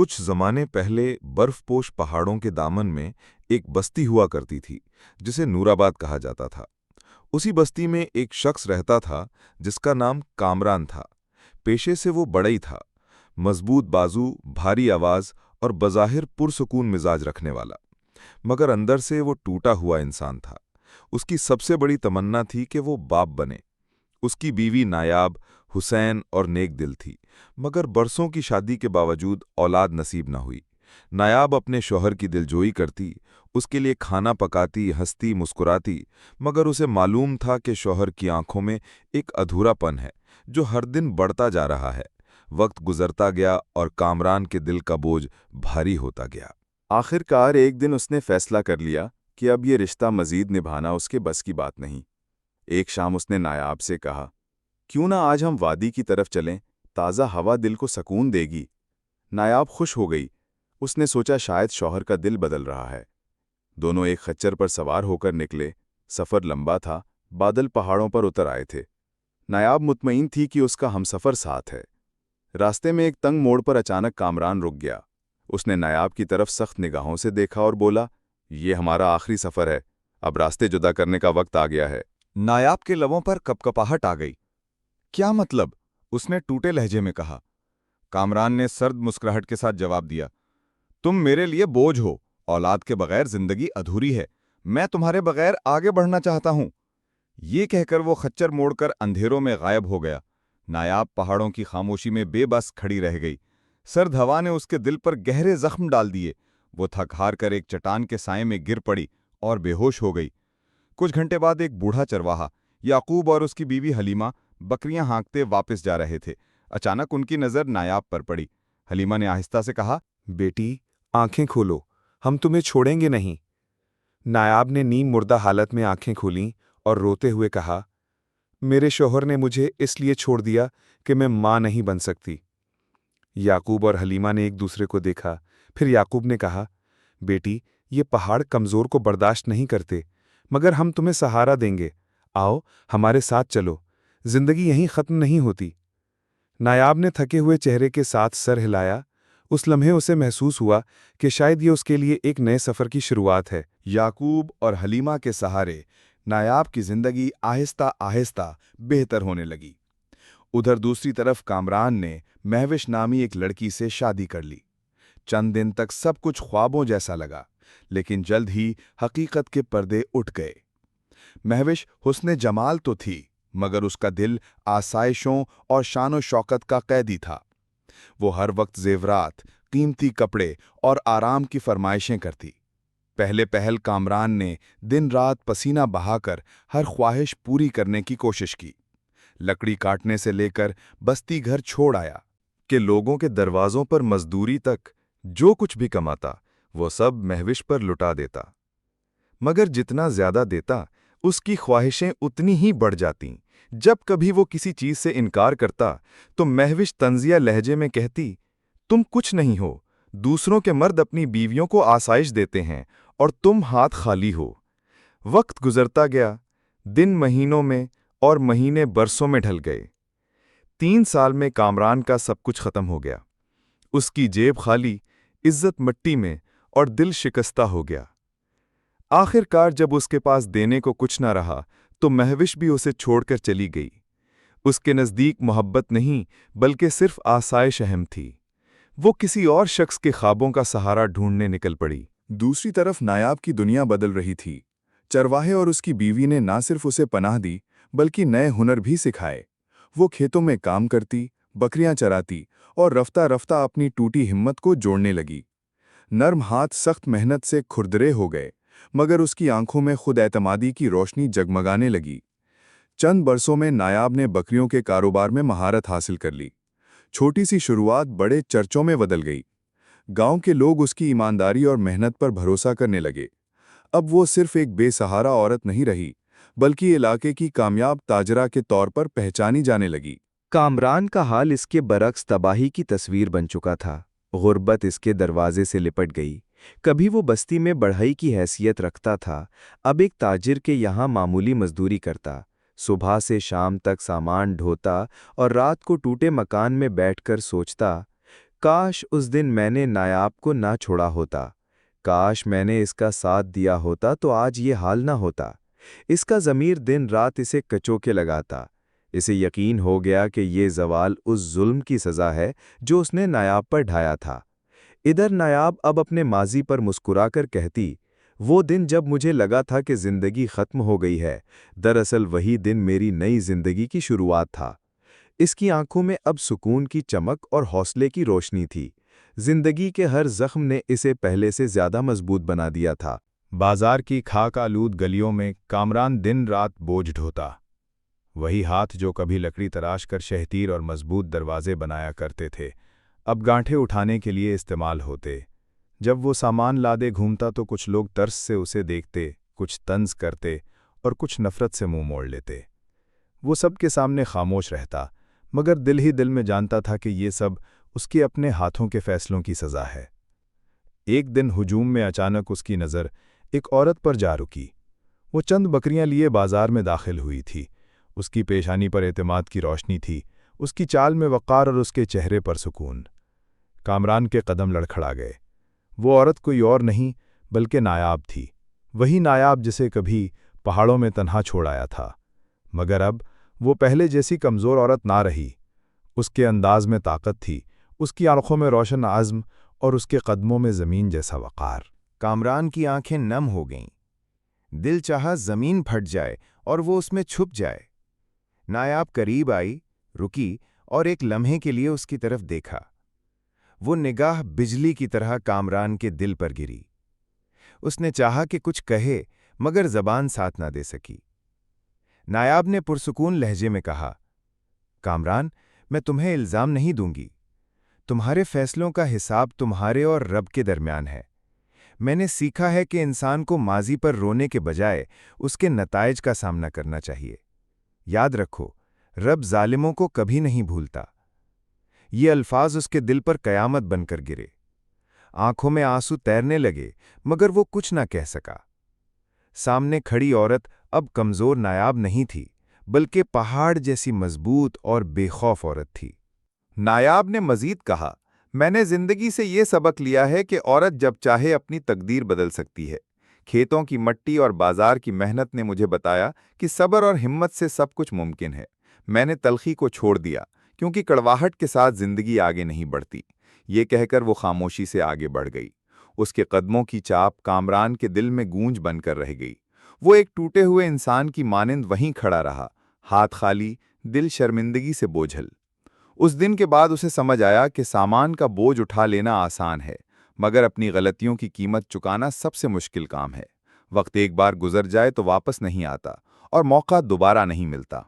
कुछ जमाने पहले बर्फपोश पहाड़ों के दामन में एक बस्ती हुआ करती थी जिसे नूराबाद कहा जाता था। उसी बस्ती में एक शख्स रहता था जिसका नाम कामरान था। पेशे से वो बड़ा ही था, मजबूत बाजू, भारी आवाज और बज़ाहिर पुरसुकून मिजाज रखने वाला, मगर अंदर से वो टूटा हुआ इंसान था। उसकी सबसे बड़ी तमन्ना थी कि वो बाप बने। उसकी बीवी नायाब, हुसैन और नेक दिल थी, मगर बरसों की शादी के बावजूद औलाद नसीब न हुई। नायाब अपने शौहर की दिलजोई करती, उसके लिए खाना पकाती, हंसती, मुस्कुराती, मगर उसे मालूम था कि शौहर की आंखों में एक अधूरापन है जो हर दिन बढ़ता जा रहा है। वक्त गुजरता गया और कामरान के दिल का बोझ भारी होता गया। आखिरकार एक दिन उसने फैसला कर लिया कि अब ये रिश्ता मजीद निभाना उसके बस की बात नहीं। एक शाम उसने नायाब से कहा, क्यों ना आज हम वादी की तरफ चलें, ताज़ा हवा दिल को सुकून देगी। नायाब खुश हो गई। उसने सोचा शायद शौहर का दिल बदल रहा है। दोनों एक खच्चर पर सवार होकर निकले। सफ़र लंबा था, बादल पहाड़ों पर उतर आए थे। नायाब मुतमईन थी कि उसका हमसफ़र साथ है। रास्ते में एक तंग मोड़ पर अचानक कामरान रुक गया। उसने नायाब की तरफ सख्त निगाहों से देखा और बोला, ये हमारा आखिरी सफ़र है, अब रास्ते जुदा करने का वक्त आ गया है। नायाब के लबों पर कपकपाहट आ गई। क्या मतलब? उसने टूटे लहजे में कहा। कामरान ने सर्द मुस्कुराहट के साथ जवाब दिया, तुम मेरे लिए बोझ हो, औलाद के बगैर जिंदगी अधूरी है, मैं तुम्हारे बगैर आगे बढ़ना चाहता हूं। ये कहकर वो खच्चर मोड़कर अंधेरों में गायब हो गया। नायाब पहाड़ों की खामोशी में बेबस खड़ी रह गई। सर्द हवा ने उसके दिल पर गहरे जख्म डाल दिए। वो थक हार कर एक चट्टान के साए में गिर पड़ी और बेहोश हो गई। कुछ घंटे बाद एक बूढ़ा चरवाहा, याकूब, और उसकी बीवी हलीमा बकरियां हाँकते वापस जा रहे थे। अचानक उनकी नज़र नायाब पर पड़ी। हलीमा ने आहिस्ता से कहा, बेटी, आंखें खोलो, हम तुम्हें छोड़ेंगे नहीं। नायाब ने नीम मुर्दा हालत में आंखें खोलीं और रोते हुए कहा, मेरे शौहर ने मुझे इसलिए छोड़ दिया कि मैं मां नहीं बन सकती। याकूब और हलीमा ने एक दूसरे को देखा। फिर याकूब ने कहा, बेटी, ये पहाड़ कमज़ोर को बर्दाश्त नहीं करते, मगर हम तुम्हें सहारा देंगे। आओ, हमारे साथ चलो, जिंदगी यहीं ख़त्म नहीं होती। नायाब ने थके हुए चेहरे के साथ सर हिलाया। उस लम्हे उसे महसूस हुआ कि शायद ये उसके लिए एक नए सफ़र की शुरुआत है। याकूब और हलीमा के सहारे नायाब की जिंदगी आहिस्ता आहिस्ता बेहतर होने लगी। उधर दूसरी तरफ कामरान ने महविश नामी एक लड़की से शादी कर ली। चंद दिन तक सब कुछ ख्वाबों जैसा लगा, लेकिन जल्द ही हकीकत के पर्दे उठ गए। महविश हुस्ने जमाल तो थी, मगर उसका दिल आसाइशों और शानो शौकत का कैदी था। वो हर वक्त जेवरात, कीमती कपड़े और आराम की फरमाइशें करती। पहले पहल कामरान ने दिन रात पसीना बहाकर हर ख्वाहिश पूरी करने की कोशिश की। लकड़ी काटने से लेकर बस्ती घर छोड़ आया कि लोगों के दरवाजों पर मजदूरी तक, जो कुछ भी कमाता वो सब महविश पर लुटा देता। मगर जितना ज्यादा देता, उसकी ख्वाहिशें उतनी ही बढ़ जातीं। जब कभी वो किसी चीज से इनकार करता तो महविश तंजिया लहजे में कहती, तुम कुछ नहीं हो, दूसरों के मर्द अपनी बीवियों को आसाइश देते हैं और तुम हाथ खाली हो। वक्त गुजरता गया, दिन महीनों में और महीने बरसों में ढल गए। 3 साल में कामरान का सब कुछ खत्म हो गया। उसकी जेब खाली, इज्जत मिट्टी में और दिल शिकस्ता हो गया। आखिरकार जब उसके पास देने को कुछ न रहा तो महविश भी उसे छोड़कर चली गई। उसके नज़दीक मोहब्बत नहीं बल्कि सिर्फ आसाइश अहम थी। वो किसी और शख्स के ख्वाबों का सहारा ढूंढने निकल पड़ी। दूसरी तरफ नायाब की दुनिया बदल रही थी। चरवाहे और उसकी बीवी ने ना सिर्फ उसे पनाह दी, बल्कि नए हुनर भी सिखाए। वो खेतों में काम करती, बकरियां चराती और रफ्ता रफ्ता अपनी टूटी हिम्मत को जोड़ने लगी। नर्म हाथ सख्त मेहनत से खुरदरे हो गए, मगर उसकी आंखों में खुद एतमादी की रोशनी जगमगाने लगी। चंद बरसों में नायाब ने बकरियों के कारोबार में महारत हासिल कर ली। छोटी सी शुरुआत बड़े चर्चों में बदल गई। गांव के लोग उसकी ईमानदारी और मेहनत पर भरोसा करने लगे। अब वो सिर्फ एक बेसहारा औरत नहीं रही, बल्कि इलाके की कामयाब ताजरा के तौर पर पहचानी जाने लगी। कामरान का हाल इसके बरक्स तबाही की तस्वीर बन चुका था। गुर्बत इसके दरवाजे से लिपट गई। कभी वो बस्ती में बढ़ई की हैसियत रखता था, अब एक ताजिर के यहाँ मामूली मजदूरी करता। सुबह से शाम तक सामान ढोता और रात को टूटे मकान में बैठकर सोचता, काश उस दिन मैंने नायाब को ना छोड़ा होता। काश मैंने इसका साथ दिया होता तो आज ये हाल ना होता। इसका ज़मीर दिन रात इसे कचोके लगाता। इसे यकीन हो गया कि ये ज़वाल उस जुल्म की सज़ा है जो उसने नायाब पर ढाया था। इधर नायाब अब अपने माजी पर मुस्कुराकर कहती, वो दिन जब मुझे लगा था कि ज़िंदगी ख़त्म हो गई है, दरअसल वही दिन मेरी नई ज़िंदगी की शुरुआत था। इसकी आंखों में अब सुकून की चमक और हौसले की रोशनी थी। जिंदगी के हर जख्म ने इसे पहले से ज्यादा मजबूत बना दिया था। बाजार की खाक आलूद गलियों में कामरान दिन रात बोझ ढोता। वही हाथ जो कभी लकड़ी तराश कर शहतीर और मजबूत दरवाजे बनाया करते थे, अब गांठें उठाने के लिए इस्तेमाल होते। जब वो सामान लादे घूमता तो कुछ लोग तरस से उसे देखते, कुछ तंज करते और कुछ नफरत से मुंह मोड़ लेते। वो सबके सामने खामोश रहता, मगर दिल ही दिल में जानता था कि ये सब उसके अपने हाथों के फैसलों की सज़ा है। एक दिन हुजूम में अचानक उसकी नज़र एक औरत पर जा रुकी। वो चंद बकरियां लिए बाजार में दाखिल हुई थी। उसकी पेशानी पर एतमाद की रोशनी थी, उसकी चाल में वक़ार और उसके चेहरे पर सुकून। कामरान के कदम लड़खड़ा गए। वो औरत कोई और नहीं बल्कि नायाब थी, वही नायाब जिसे कभी पहाड़ों में तन्हा छोड़ आया था। मगर अब वो पहले जैसी कमज़ोर औरत ना रही। उसके अंदाज में ताकत थी, उसकी आंखों में रोशन आज़्म और उसके कदमों में ज़मीन जैसा वक़ार। कामरान की आंखें नम हो गईं। दिल चाहा ज़मीन फट जाए और वो उसमें छुप जाए। नायाब करीब आई, रुकी और एक लम्हे के लिए उसकी तरफ देखा। वो निगाह बिजली की तरह कामरान के दिल पर गिरी। उसने चाहा कि कुछ कहे, मगर ज़बान साथ ना दे सकी। नायाब ने पुरसुकून लहजे में कहा, कामरान, मैं तुम्हें इल्ज़ाम नहीं दूंगी। तुम्हारे फैसलों का हिसाब तुम्हारे और रब के दरमियान है। मैंने सीखा है कि इंसान को माजी पर रोने के बजाय उसके नताइज का सामना करना चाहिए। याद रखो, रब जालिमों को कभी नहीं भूलता। ये अल्फाज उसके दिल पर कयामत बनकर गिरे। आंखों में आंसू तैरने लगे, मगर वो कुछ ना कह सका। सामने खड़ी औरत अब कमज़ोर नायाब नहीं थी, बल्कि पहाड़ जैसी मजबूत और बेखौफ औरत थी। नायाब ने मजीद कहा, मैंने जिंदगी से ये सबक लिया है कि औरत जब चाहे अपनी तकदीर बदल सकती है। खेतों की मट्टी और बाजार की मेहनत ने मुझे बताया कि सब्र और हिम्मत से सब कुछ मुमकिन है। मैंने तलखी को छोड़ दिया, क्योंकि कड़वाहट के साथ जिंदगी आगे नहीं बढ़ती। ये कहकर वो खामोशी से आगे बढ़ गई। उसके कदमों की चाप कामरान के दिल में गूंज बनकर रह गई। वो एक टूटे हुए इंसान की मानिंद वहीं खड़ा रहा, हाथ खाली, दिल शर्मिंदगी से बोझल। उस दिन के बाद उसे समझ आया कि सामान का बोझ उठा लेना आसान है, मगर अपनी गलतियों की कीमत चुकाना सबसे मुश्किल काम है। वक्त एक बार गुजर जाए तो वापस नहीं आता और मौका दोबारा नहीं मिलता।